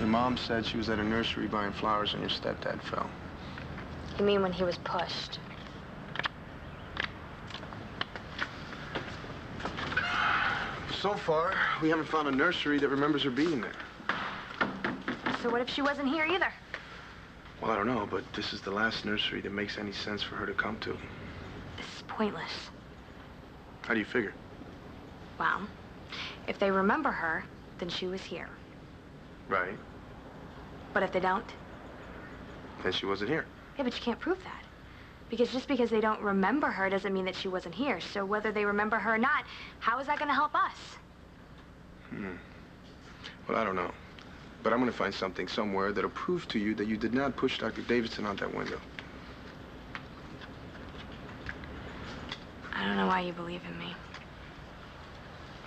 Your mom said she was at a nursery buying flowers and your stepdad fell. You mean when he was pushed? So far, we haven't found a nursery that remembers her being there. So what if she wasn't here either? Well, I don't know, but this is the last nursery that makes any sense for her to come to. This is pointless. How do you figure? Well, if they remember her, then she was here. Right. But if they don't? Then she wasn't here. Yeah, but you can't prove that. Because just because they don't remember her doesn't mean that she wasn't here. So whether they remember her or not, how is that going to help us? Well, I don't know. But I'm going to find something somewhere that'll prove to you that you did not push Dr. Davidson out that window. I don't know why you believe in me.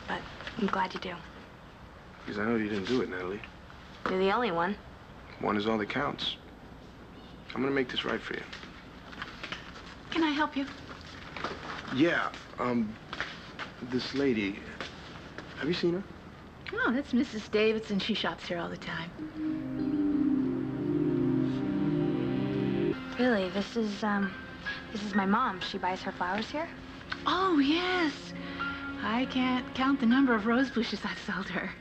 But I'm glad you do. Because I know you didn't do it, Natalie. You're the only one. One is all that counts. I'm going to make this right for you. Can I help you? Yeah, this lady, have you seen her? Oh, that's Mrs. Davidson. She shops here all the time. Really, this is my mom. She buys her flowers here? Oh, yes. I can't count the number of rose bushes I've sold her.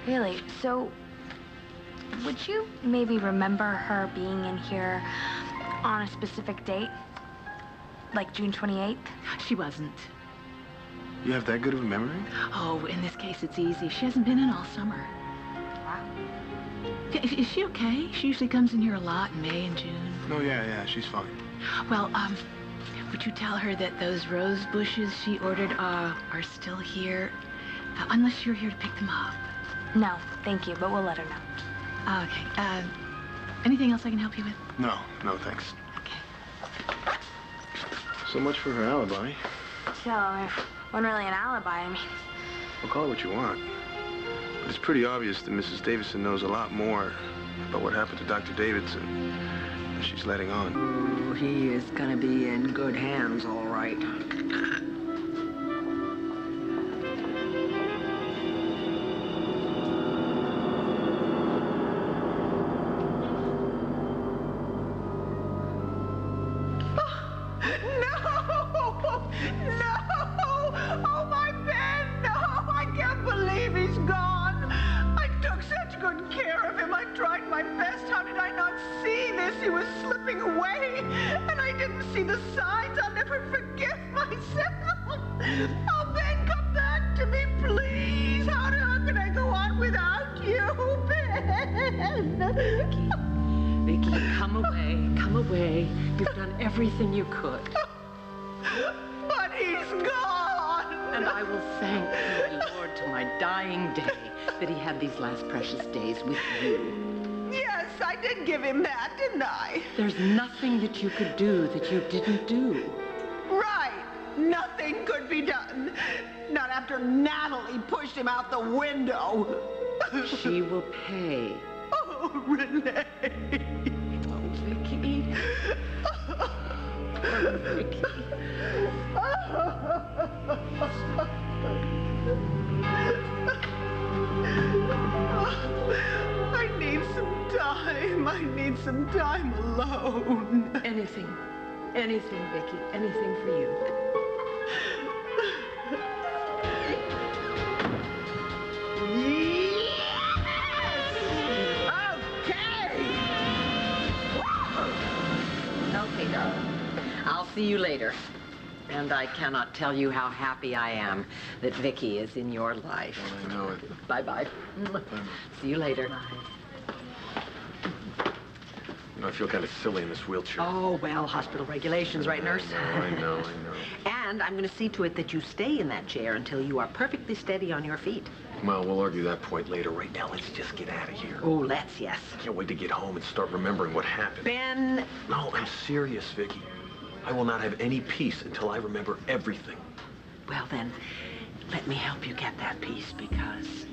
Really? So, would you maybe remember her being in here on a specific date? Like June 28th? She wasn't. You have that good of a memory? Oh, in this case, it's easy. She hasn't been in all summer. Wow. Is she okay? She usually comes in here a lot in May and June. No, yeah, she's fine. Well, would you tell her that those rose bushes she ordered are still here? Unless you're here to pick them up. No, thank you, but we'll let her know. Okay. Anything else I can help you with? No, thanks. Okay. So much for her alibi. So, it wasn't really an alibi, I mean. Well, call it what you want. But it's pretty obvious that Mrs. Davidson knows a lot more about what happened to Dr. Davidson than she's letting on. Oh, he is gonna be in good hands, all right. Viki, come away. You've done everything you could. But he's gone! And I will thank my Lord to my dying day that he had these last precious days with you. Yes, I did give him that, didn't I? There's nothing that you could do that you didn't do. Right. Nothing could be done. Not after Natalie pushed him out the window. She will pay. Oh, Renee. Oh, Viki. Poor Viki. I need some time alone. Anything, Viki. Anything for you. Okay, darling. I'll see you later. And I cannot tell you how happy I am that Viki is in your life. Well, I know it. Bye-bye. See you later. You know, I feel kind of silly in this wheelchair. Oh, well, hospital regulations, right, nurse? I know. And I'm going to see to it that you stay in that chair until you are perfectly steady on your feet. Well, we'll argue that point later. Right now, let's just get out of here. Oh, let's, yes. Can't wait to get home and start remembering what happened. Ben... No, I'm serious, Viki. I will not have any peace until I remember everything. Well, then, let me help you get that peace, because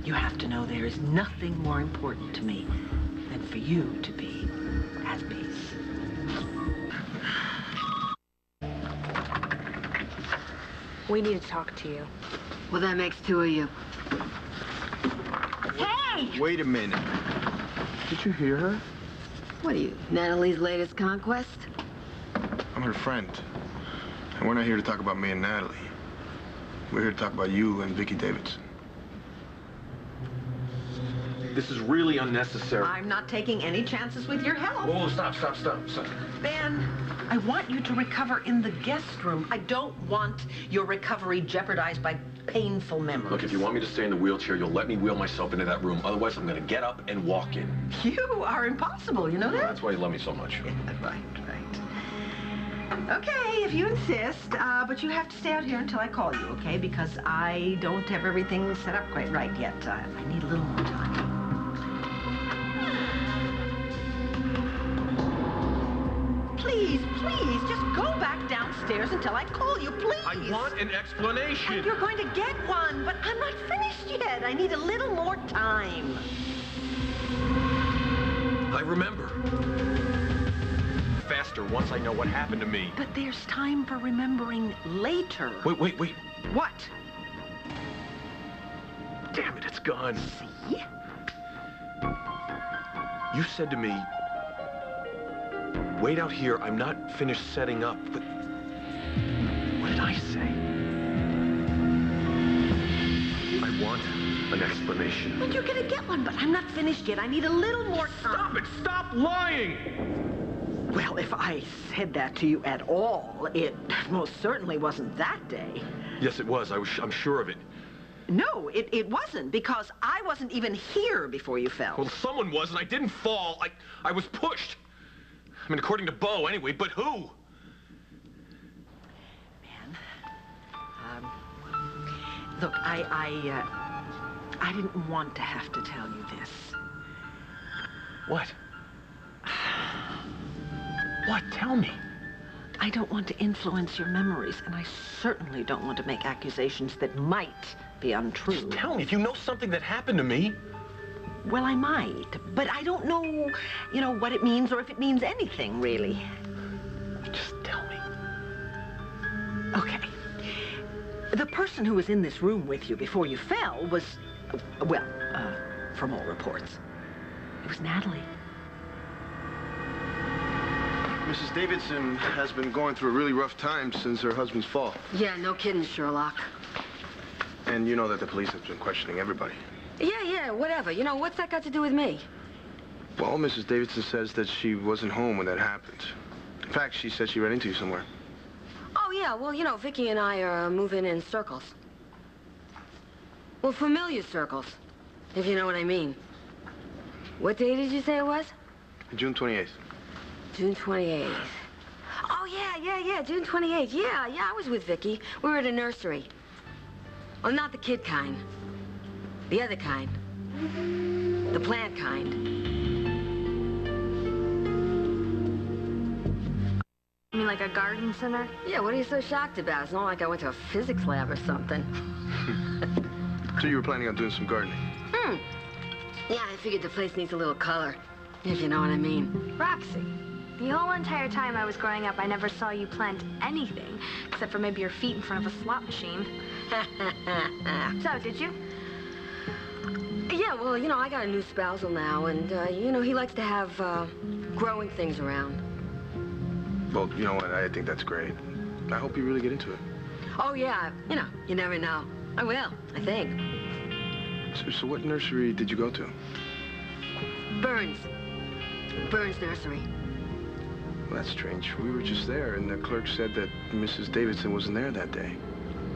you have to know there is nothing more important to me than for you to be at peace. We need to talk to you. Well, that makes two of you. Hey! Wait a minute. Did you hear her? What are you, Natalie's latest conquest? I'm her friend. And we're not here to talk about me and Natalie. We're here to talk about you and Viki Davidson. This is really unnecessary. I'm not taking any chances with your help. Oh, stop. Ben, I want you to recover in the guest room. I don't want your recovery jeopardized by painful memories. Look, if you want me to stay in the wheelchair, you'll let me wheel myself into that room. Otherwise, I'm going to get up and walk in. You are impossible, you know that? That's why you love me so much. Yeah, right. Okay, if you insist, but you have to stay out here until I call you, okay? Because I don't have everything set up quite right yet. I need a little more time. Please, just go back downstairs until I call you, please. I want an explanation. And you're going to get one, but I'm not finished yet. I need a little more time. I remember. Faster once I know what happened to me. But there's time for remembering later. Wait. What? Damn it, it's gone. See? You said to me, wait out here, I'm not finished setting up, but what did I say? I want an explanation. Well, you're gonna get one, but I'm not finished yet. I need a little more time. Stop it! Stop lying! Well, if I said that to you at all, it most certainly wasn't that day. Yes, it was. I'm sure of it. No, it wasn't, because I wasn't even here before you fell. Well, someone was, and I didn't fall. I was pushed. I mean, according to Bo, anyway, but who? Man, look, I didn't want to have to tell you this. What? What? Tell me. I don't want to influence your memories, and I certainly don't want to make accusations that might be untrue. Just tell me if you know something that happened to me. Well, I might, but I don't know, what it means or if it means anything, really. Just tell me. Okay. The person who was in this room with you before you fell was, from all reports, it was Natalie. Mrs. Davidson has been going through a really rough time since her husband's fall. Yeah, no kidding, Sherlock. And you know that the police have been questioning everybody. Yeah, whatever. What's that got to do with me? Well, Mrs. Davidson says that she wasn't home when that happened. In fact, she said she ran into you somewhere. Oh, yeah, well, Viki and I are moving in circles. Well, familiar circles, if you know what I mean. What day did you say it was? June 28th. June 28th. Oh, yeah, June 28th. Yeah, I was with Viki. We were at a nursery. Well, not the kid kind. The other kind. The plant kind. You mean like a garden center? Yeah, what are you so shocked about? It's not like I went to a physics lab or something. So you were planning on doing some gardening? Yeah, I figured the place needs a little color, if you know what I mean. Roxy, the whole entire time I was growing up, I never saw you plant anything, except for maybe your feet in front of a slot machine. So, did you? Yeah, well, I got a new spousal now, and, he likes to have, growing things around. Well, you know what? I think that's great. I hope you really get into it. Oh, yeah, you never know. I will, I think. So what nursery did you go to? Burns Nursery. Well, that's strange. We were just there, and the clerk said that Mrs. Davidson wasn't there that day.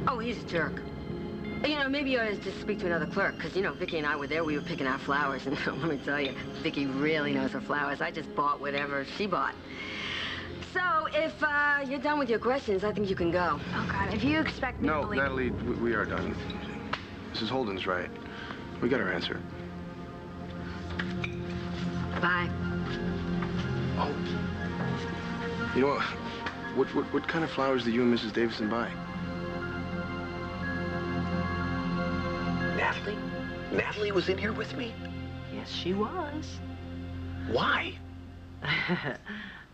Oh, he's a jerk. Maybe you ought to just speak to another clerk, because, Viki and I were there. We were picking out flowers, and let me tell you, Viki really knows her flowers. I just bought whatever she bought. So, if you're done with your questions, I think you can go. Oh, God, if you expect me to No, believe... Natalie, we are done. Mrs. Holden's right. We got her answer. Bye. Oh. You know what kind of flowers did you and Mrs. Davidson buy? Natalie? Natalie was in here with me? Yes, she was. Why?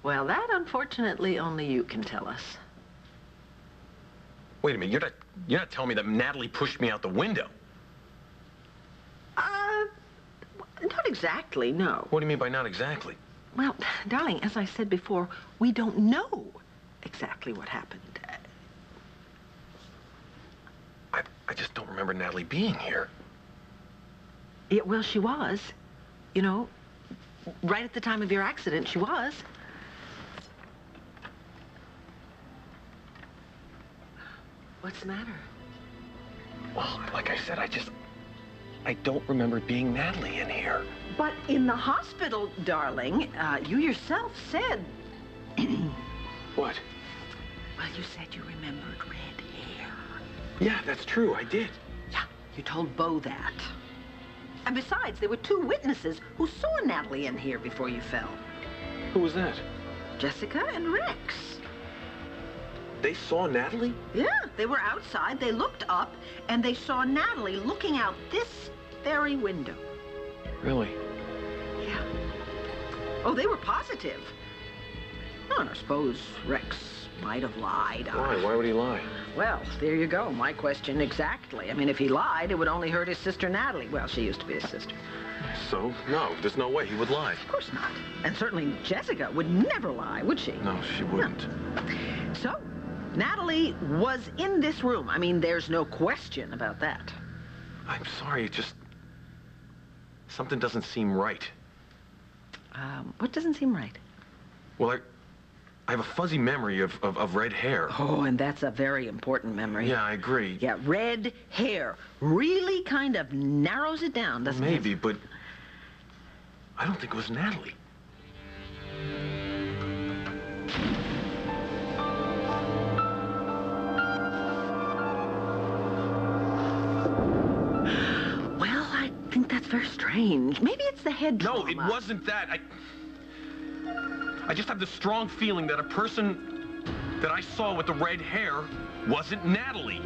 Well, that, unfortunately, only you can tell us. Wait a minute, you're not telling me that Natalie pushed me out the window? Not exactly, no. What do you mean by not exactly? Well, darling, as I said before, we don't know exactly what happened. I just don't remember Natalie being here. Well, she was. You know, right at the time of your accident, she was. What's the matter? Well, like I said, I don't remember it being Natalie in here. But in the hospital, darling, you yourself said... What? Well, you said you remembered red hair. Yeah, that's true, I did. Yeah, you told Bo that. And besides, there were 2 witnesses who saw Natalie in here before you fell. Who was that? Jessica and Rex. They saw Natalie? Yeah, they were outside, they looked up, and they saw Natalie looking out this very window. Really? Yeah. Oh, they were positive. Oh, and I suppose Rex might have lied. Why? Why would he lie? Well, there you go. My question exactly. I mean, if he lied, it would only hurt his sister Natalie. Well, she used to be his sister. So, no, there's no way he would lie. Of course not. And certainly Jessica would never lie, would she? No, she wouldn't. No. So, Natalie was in this room. I mean, there's no question about that. I'm sorry, it just... something doesn't seem right. What doesn't seem right? Well, I have a fuzzy memory of red hair. Oh, and that's a very important memory. Yeah, I agree. Yeah, red hair really kind of narrows it down, doesn't it? Maybe, but I don't think it was Natalie. Well, I think that's very strange. Maybe it's the head trauma. No, it wasn't that. I just have this strong feeling that a person that I saw with the red hair wasn't Natalie.